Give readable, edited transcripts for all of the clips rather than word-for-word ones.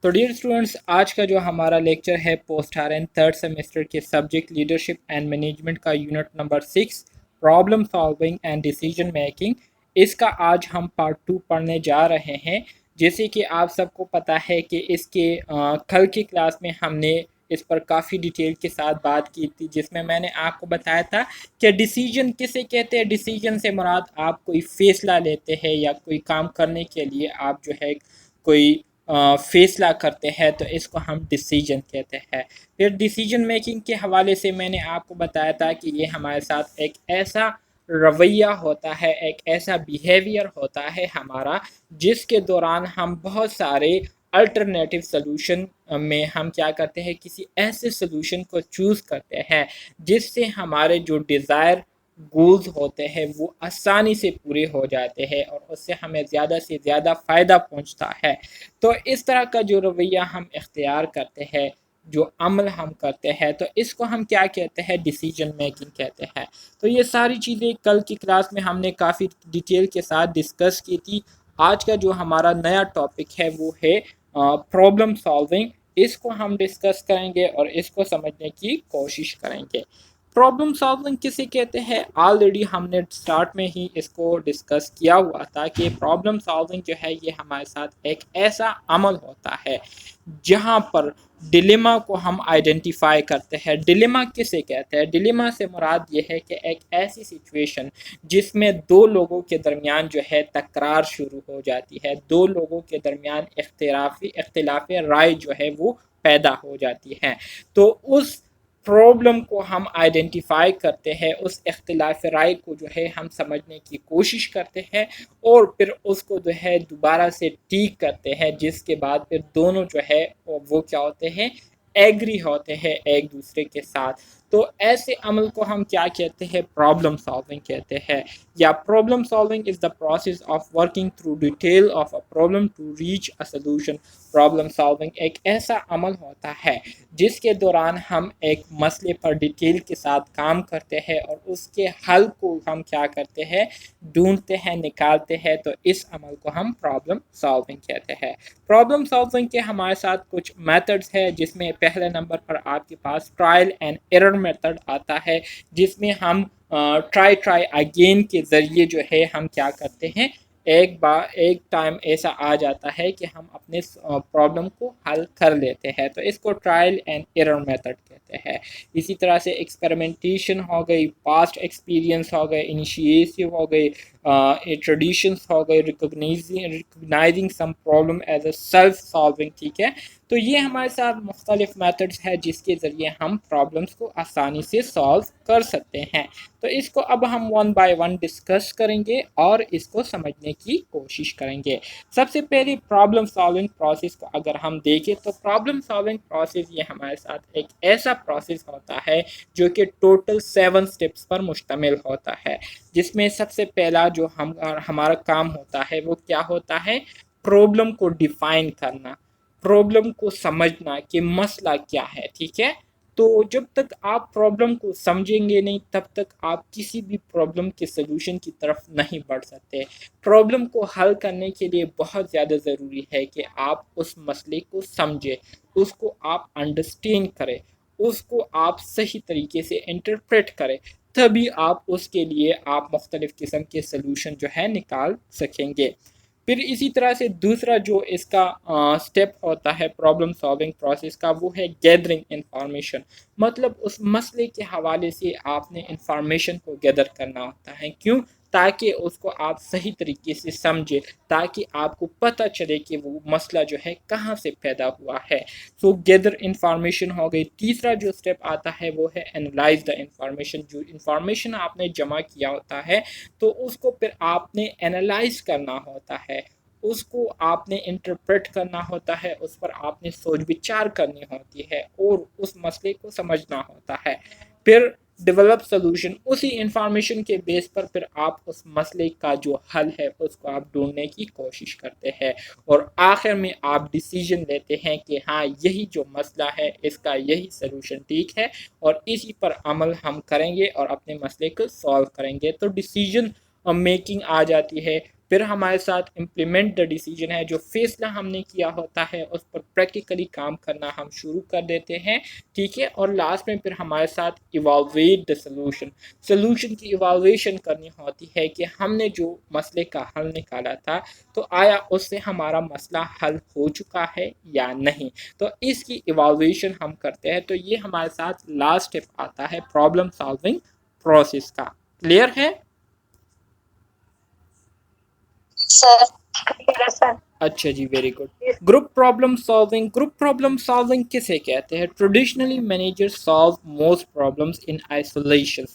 تو dear students, آج کا جو ہمارا لیکچر ہے پوسٹ آرین تھرڈ سیمسٹر کے سبجیکٹ لیڈرشپ اینڈ مینجمنٹ کا unit number 6 problem solving and decision making, اس کا آج ہم پارٹ 2 پڑھنے جا رہے ہیں۔ جیسے کہ آپ سب کو پتہ ہے کہ اس کے کل کی کلاس میں ہم نے اس پر کافی ڈیٹیل کے ساتھ بات کی تھی، جس میں نے آپ کو بتایا تھا کہ ڈیسیجن کسے کہتے ہیں۔ ڈیسیجن سے مراد آپ کوئی فیصلہ لیتے ہیں یا کوئی کام کرنے کے لیے آپ جو ہے کوئی فیصلہ کرتے ہیں تو اس کو ہم ڈیسیجن کہتے ہیں۔ پھر ڈیسیجن میکنگ کے حوالے سے میں نے آپ کو بتایا تھا کہ یہ ہمارے ساتھ ایک ایسا رویہ ہوتا ہے، ایک ایسا بیہیویئر ہوتا ہے ہمارا، جس کے دوران ہم بہت سارے الٹرنیٹیو سلوشن میں ہم کیا کرتے ہیں، کسی ایسے سلوشن کو چوز کرتے ہیں جس سے ہمارے جو ڈیزائر گولز ہوتے ہیں وہ آسانی سے پورے ہو جاتے ہیں اور اس سے ہمیں زیادہ سے زیادہ فائدہ پہنچتا ہے۔ تو اس طرح کا جو رویہ ہم اختیار کرتے ہیں، جو عمل ہم کرتے ہیں، تو اس کو ہم کیا کہتے ہیں، ڈیسیجن میکنگ کہتے ہیں۔ تو یہ ساری چیزیں کل کی کلاس میں ہم نے کافی ڈیٹیل کے ساتھ ڈسکس کی تھی۔ آج کا جو ہمارا نیا ٹاپک ہے وہ ہے پرابلم سالونگ۔ اس کو ہم ڈسکس کریں گے اور اس کو سمجھنے کی کوشش کریں گے۔ پرابلم سالونگ کسے کہتے ہیں، آلریڈی ہم نے سٹارٹ میں ہی اس کو ڈسکس کیا ہوا تھا کہ پرابلم سالونگ جو ہے یہ ہمارے ساتھ ایک ایسا عمل ہوتا ہے جہاں پر ڈیلیما کو ہم آئیڈینٹیفائی کرتے ہیں۔ ڈیلیما کسے کہتے ہیں؟ ڈیلیما سے مراد یہ ہے کہ ایک ایسی سچویشن جس میں دو لوگوں کے درمیان جو ہے تکرار شروع ہو جاتی ہے، دو لوگوں کے درمیان اختلاف رائے جو ہے وہ پیدا ہو جاتی ہے۔ تو اس پرابلم کو ہم آئیڈینٹیفائی کرتے ہیں، اس اختلاف رائے کو جو ہے ہم سمجھنے کی کوشش کرتے ہیں اور پھر اس کو جو ہے دوبارہ سے ٹھیک کرتے ہیں، جس کے بعد پھر دونوں جو ہے وہ کیا ہوتے ہیں، ایگری ہوتے ہیں ایک دوسرے کے ساتھ۔ تو ایسے عمل کو ہم کیا کہتے ہیں، پرابلم سالونگ کہتے ہیں، یا problem solving is the process of working through detail of a problem to reach a solution. Problem solving ایک ایسا عمل ہوتا ہے جس کے دوران ہم ایک مسئلے پر ڈیٹیل کے ساتھ کام کرتے ہیں اور اس کے حل کو ہم کیا کرتے ہیں، ڈھونڈتے ہیں، نکالتے ہیں۔ تو اس عمل کو ہم پرابلم سالونگ کہتے ہیں۔ پرابلم سالونگ کے ہمارے ساتھ کچھ میتھڈز ہیں، جس میں پہلے نمبر پر آپ کے پاس ٹرائل اینڈ ایرر میتھڈ آتا ہے، جس میں ہم ٹرائی اگین کے ذریعے جو ہے ہم کیا کرتے ہیں، ایک ٹائم ایسا آ جاتا ہے کہ ہم اپنے پرابلم کو حل کر لیتے ہیں، تو اس کو ٹرائل اینڈ ایرر میتھڈ کہتے ہیں۔ اسی طرح سے ایکسپیریمنٹیشن ہو گئی، پاسٹ ایکسپیرینس ہو گئے، انیشیٹو ہو گئی، ٹریڈیشنس ہو گئے، recognizing some problem as a self solving, ٹھیک ہے۔ تو یہ ہمارے ساتھ مختلف میتھڈز ہیں جس کے ذریعے ہم پرابلمس کو آسانی سے سالو کر سکتے ہیں۔ تو اس کو اب ہم ون بائی ون ڈسکس کریں گے اور اس کو سمجھنے کی کوشش کریں گے۔ سب سے پہلی پرابلم سالونگ پروسیس کو اگر ہم دیکھیں تو پرابلم سالونگ پروسیس یہ ہمارے ساتھ ایک ایسا پروسیس ہوتا ہے جو کہ ٹوٹل 7 سٹیپس پر مشتمل ہوتا ہے، جس میں سب سے پہلا جو ہمارا کام ہوتا ہے وہ کیا ہوتا ہے، پرابلم کو ڈیفائن کرنا، پرابلم کو سمجھنا کہ مسئلہ کیا ہے، ٹھیک ہے۔ تو جب تک آپ پرابلم کو سمجھیں گے نہیں تب تک آپ کسی بھی پرابلم کے سلوشن کی طرف نہیں بڑھ سکتے۔ پرابلم کو حل کرنے کے لیے بہت زیادہ ضروری ہے کہ آپ اس مسئلے کو سمجھیں، اس کو آپ انڈرسٹینڈ کریں، اس کو آپ صحیح طریقے سے انٹرپریٹ کریں، تبھی آپ اس کے لیے آپ مختلف قسم کے سلوشن جو ہے نکال سکیں گے۔ پھر اسی طرح سے دوسرا جو اس کا سٹیپ ہوتا ہے پرابلم سالونگ پروسیس کا، وہ ہے گیدرنگ انفارمیشن۔ مطلب اس مسئلے کے حوالے سے آپ نے انفارمیشن کو گیدر کرنا ہوتا ہے، کیوں؟ تاکہ اس کو آپ صحیح طریقے سے سمجھے، تاکہ آپ کو پتہ چلے کہ وہ مسئلہ جو ہے کہاں سے پیدا ہوا ہے۔ سو گیدر انفارمیشن ہو گئی۔ تیسرا جو سٹیپ آتا ہے وہ ہے اینالائز دا انفارمیشن۔ جو انفارمیشن آپ نے جمع کیا ہوتا ہے تو اس کو پھر آپ نے اینالائز کرنا ہوتا ہے، اس کو آپ نے انٹرپریٹ کرنا ہوتا ہے، اس پر آپ نے سوچ بچار کرنی ہوتی ہے اور اس مسئلے کو سمجھنا ہوتا ہے۔ پھر ڈیولپ سلوشن، اسی انفارمیشن کے بیس پر پھر آپ اس مسئلے کا جو حل ہے اس کو آپ ڈھونڈنے کی کوشش کرتے ہیں اور آخر میں آپ ڈیسیجن لیتے ہیں کہ ہاں یہی جو مسئلہ ہے اس کا یہی سلوشن ٹھیک ہے اور اسی پر عمل ہم کریں گے اور اپنے مسئلے کو سالو کریں گے۔ تو ڈیسیجن میکنگ آ جاتی ہے۔ پھر ہمارے ساتھ امپلیمنٹ دا ڈیسیجن ہے، جو فیصلہ ہم نے کیا ہوتا ہے اس پر پریکٹیکلی کام کرنا ہم شروع کر دیتے ہیں، ٹھیک ہے. اور لاسٹ میں پھر ہمارے ساتھ ایوالویٹ دا سلوشن کی ایوالویشن کرنی ہوتی ہے کہ ہم نے جو مسئلے کا حل نکالا تھا تو آیا اس سے ہمارا مسئلہ حل ہو چکا ہے یا نہیں. تو اس کی ایوالویشن ہم کرتے ہیں. تو یہ ہمارے ساتھ لاسٹ اسٹیپ آتا ہے پرابلم سالونگ پروسیس کا. کلیئر ہے؟ اچھا جی، very good. Group problem solving کسے کہتے ہیں؟ Traditionally manager solve most problems in isolation.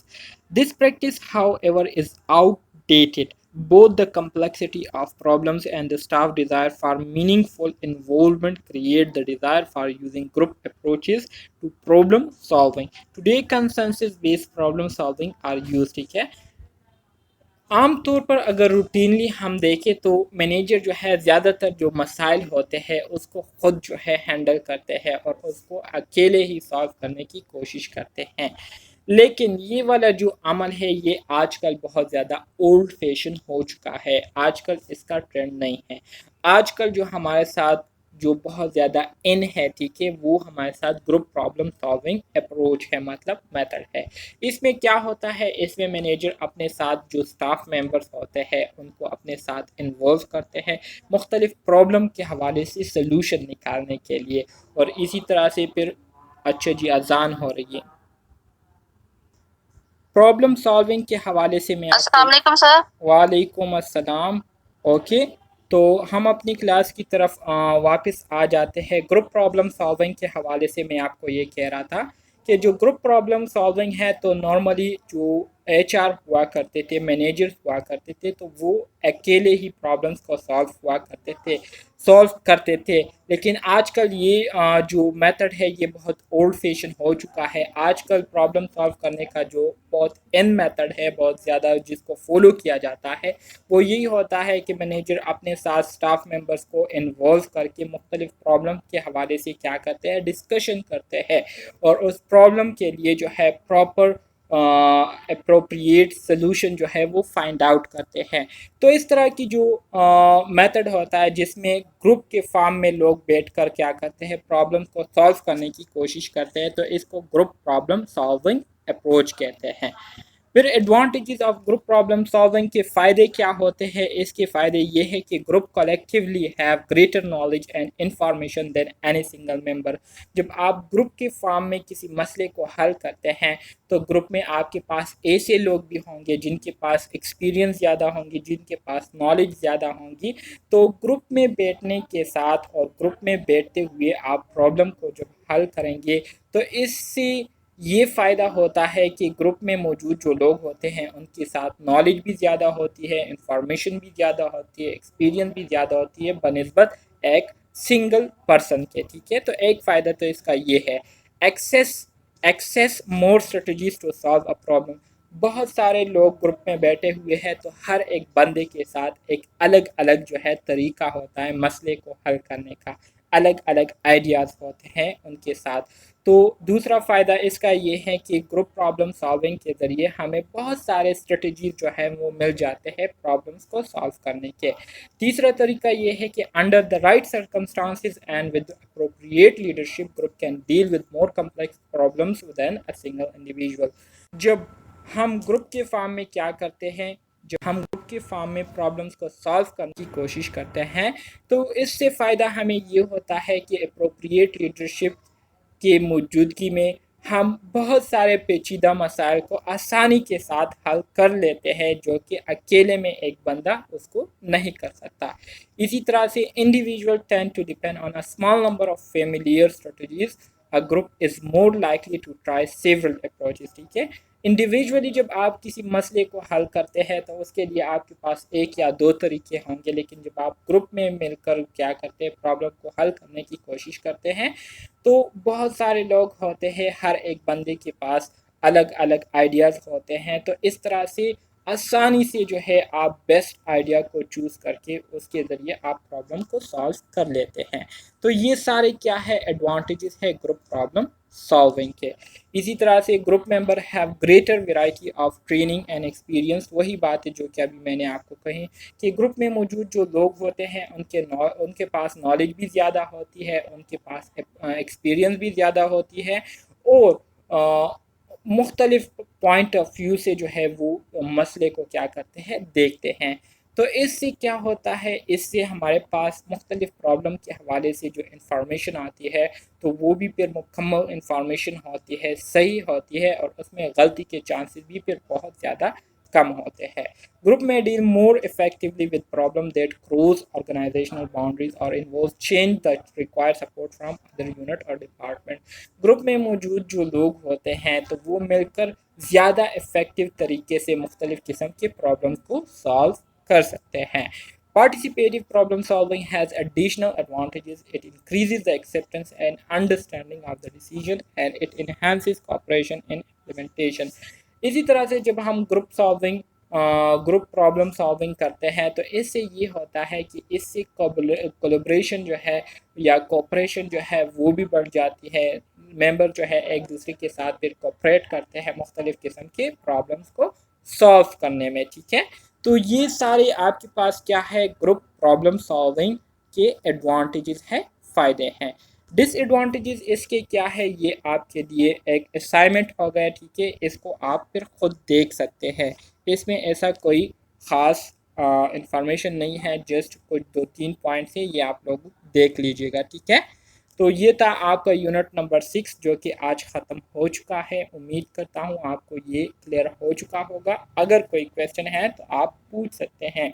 This practice however is outdated. Both the complexity of problems and the staff desire for meaningful involvement create the desire for using group approaches to problem solving. Today, consensus-based problem solving are used. ٹھیک ہے. عام طور پر اگر routinely ہم دیکھیں تو manager جو ہے زیادہ تر جو مسائل ہوتے ہیں اس کو خود جو ہے ہینڈل کرتے ہیں اور اس کو اکیلے ہی سالو کرنے کی کوشش کرتے ہیں. لیکن یہ والا جو عمل ہے یہ آج کل بہت زیادہ اولڈ فیشن ہو چکا ہے. آج کل اس کا ٹرینڈ نہیں ہے. آج کل جو ہمارے ساتھ جو بہت زیادہ ان ہے، ٹھیک ہے، وہ ہمارے ساتھ گروپ پرابلم سالونگ اپروچ ہے، مطلب میتھڈ ہے. اس میں کیا ہوتا ہے، اس میں مینیجر اپنے ساتھ جو سٹاف ممبرس ہوتے ہیں ان کو اپنے ساتھ انوالو کرتے ہیں مختلف پرابلم کے حوالے سے سلوشن نکالنے کے لیے. اور اسی طرح سے پھر اچھا جی اذان ہو رہی ہے. پرابلم سالونگ کے حوالے سے میں السلام علیکم سر. وعلیکم السلام. اوکے، تو ہم اپنی کلاس کی طرف واپس آ جاتے ہیں. گروپ پرابلم سالونگ کے حوالے سے میں آپ کو یہ کہہ رہا تھا کہ جو گروپ پرابلم سالونگ ہے تو نارملی جو ایچ آر ہوا کرتے تھے، مینیجرز ہوا کرتے تھے، تو وہ اکیلے ہی پرابلمس کو سالو کرتے تھے. لیکن آج کل یہ جو میتھڈ ہے یہ بہت اولڈ فیشن ہو چکا ہے. آج کل پرابلم سالو کرنے کا جو بہت ان میتھڈ ہے، بہت زیادہ جس کو فالو کیا جاتا ہے، وہ یہی ہوتا ہے کہ مینیجر اپنے ساتھ سٹاف ممبرس کو انوالو کر کے مختلف پرابلم کے حوالے سے کیا کرتے ہیں، ڈسکشن کرتے ہیں اور اس پرابلم کے لیے جو ہے پراپر اپروپریٹ سلوشن جو ہے وہ فائنڈ آؤٹ کرتے ہیں. تو اس طرح کی جو میتھڈ ہوتا ہے جس میں گروپ کے فارم میں لوگ بیٹھ کر کیا کرتے ہیں، پرابلم کو سالو کرنے کی کوشش کرتے ہیں، تو اس کو گروپ پرابلم سالونگ اپروچ کہتے ہیں. پھر advantages of group problem solving کے فائدے کیا ہوتے ہیں؟ اس کے فائدے یہ ہے کہ group collectively have greater knowledge and information than any single member. جب آپ گروپ کے فارم میں کسی مسئلے کو حل کرتے ہیں تو گروپ میں آپ کے پاس ایسے لوگ بھی ہوں گے جن کے پاس ایکسپیرینس زیادہ ہوں گی، جن کے پاس نالج زیادہ ہوں گی. تو گروپ میں بیٹھنے کے ساتھ اور گروپ میں بیٹھتے ہوئے آپ پرابلم کو جب حل کریں گے تو اس سے یہ فائدہ ہوتا ہے کہ گروپ میں موجود جو لوگ ہوتے ہیں ان کے ساتھ نالج بھی زیادہ ہوتی ہے، انفارمیشن بھی زیادہ ہوتی ہے، ایکسپیرینس بھی زیادہ ہوتی ہے بنسبت ایک سنگل پرسن کے. ٹھیک ہے، تو ایک فائدہ تو اس کا یہ ہے. Access more strategies to solve a problem. بہت سارے لوگ گروپ میں بیٹھے ہوئے ہیں تو ہر ایک بندے کے ساتھ ایک الگ الگ جو ہے طریقہ ہوتا ہے مسئلے کو حل کرنے کا، الگ الگ آئیڈیاز ہوتے ہیں ان کے ساتھ. تو دوسرا فائدہ اس کا یہ ہے کہ گروپ پرابلم سالونگ کے ذریعے ہمیں بہت سارے اسٹریٹجیز جو ہے وہ مل جاتے ہیں پرابلمس کو سالو کرنے کے. تیسرا طریقہ یہ ہے کہ under the right circumstances and with appropriate leadership group can deal with more complex problems than a single individual. جب ہم گروپ کے فارم میں کیا کرتے ہیں، جب ہم گروپ کے فارم میں پرابلمس کو سالو کرنے کی کوشش کرتے ہیں تو اس سے فائدہ ہمیں یہ ہوتا ہے کہ اپروپریٹ لیڈرشپ کے موجودگی میں ہم بہت سارے پیچیدہ مسائل کو آسانی کے ساتھ حل کر لیتے ہیں جو کہ اکیلے میں ایک بندہ اس کو نہیں کر سکتا. اسی طرح سے individual tend to depend on a small number of familiar strategies. A group is more likely to try several approaches. ٹھیک ہے، انڈیویجولی جب آپ کسی مسئلے کو حل کرتے ہیں تو اس کے لیے آپ کے پاس ایک یا دو طریقے ہوں گے، لیکن جب آپ گروپ میں مل کر کیا کرتے ہیں، پرابلم کو حل کرنے کی کوشش کرتے ہیں تو بہت سارے لوگ ہوتے ہیں، ہر ایک بندے کے پاس الگ الگ آئیڈیاز ہوتے ہیں. تو اس طرح سے آسانی سے جو ہے آپ بیسٹ آئیڈیا کو چوز کر کے اس کے ذریعے آپ پرابلم کو سالو کر لیتے ہیں. تو یہ سارے کیا ہے ایڈوانٹیجز ہے گروپ پرابلم سالونگ کے. اسی طرح سے group member have greater variety of training and experience. وہی بات ہے جو کہ ابھی میں نے آپ کو کہی کہ گروپ میں موجود جو لوگ ہوتے ہیں ان کے پاس نالج بھی زیادہ ہوتی ہے، ان کے پاس ایکسپیرینس بھی زیادہ ہوتی ہے، اور مختلف پوائنٹ آف ویو سے جو ہے وہ مسئلے کو کیا کرتے ہیں دیکھتے ہیں. تو اس سے کیا ہوتا ہے، اس سے ہمارے پاس مختلف پرابلم کے حوالے سے جو انفارمیشن آتی ہے تو وہ بھی پھر مکمل انفارمیشن ہوتی ہے، صحیح ہوتی ہے، اور اس میں غلطی کے چانسز بھی پھر بہت زیادہ کم ہوتے ہیں. گروپ میں deal more effectively with problem that cross organizational boundaries اور involves change that require support from other unit اور ڈپارٹمنٹ. گروپ میں موجود جو لوگ ہوتے ہیں تو وہ مل کر زیادہ افیکٹو طریقے سے مختلف قسم کے پرابلم کو سالو کر سکتے ہیں. Participative problem solving has additional advantages. It increases the acceptance and understanding of the decision and it enhances cooperation in implementation. اسی طرح سے جب ہم گروپ پرابلم سالونگ کرتے ہیں تو اس سے یہ ہوتا ہے کہ اس سے کولیبریشن جو ہے یا کوپریشن جو ہے وہ بھی بڑھ جاتی ہے. ممبر جو ہے ایک دوسرے کے ساتھ پھر کوپریٹ کرتے ہیں مختلف قسم کے پرابلمس کو سالو کرنے میں. ٹھیک ہے، تو یہ سارے آپ کے پاس کیا ہے گروپ پرابلم سالونگ کے ایڈوانٹیجز ہیں، فائدے ہیں. ڈس ایڈوانٹیجز اس کے کیا ہے، یہ آپ کے لیے ایک اسائنمنٹ ہو گیا. ٹھیک ہے، اس کو آپ پھر خود دیکھ سکتے ہیں. اس میں ایسا کوئی خاص انفارمیشن نہیں ہے، جسٹ کچھ 2-3 پوائنٹس ہیں، یہ آپ لوگ دیکھ لیجئے گا. ٹھیک ہے، تو یہ تھا آپ کا یونٹ نمبر 6 جو کہ آج ختم ہو چکا ہے. امید کرتا ہوں آپ کو یہ کلیئر ہو چکا ہوگا. اگر کوئی کویسچن ہے تو آپ پوچھ سکتے ہیں.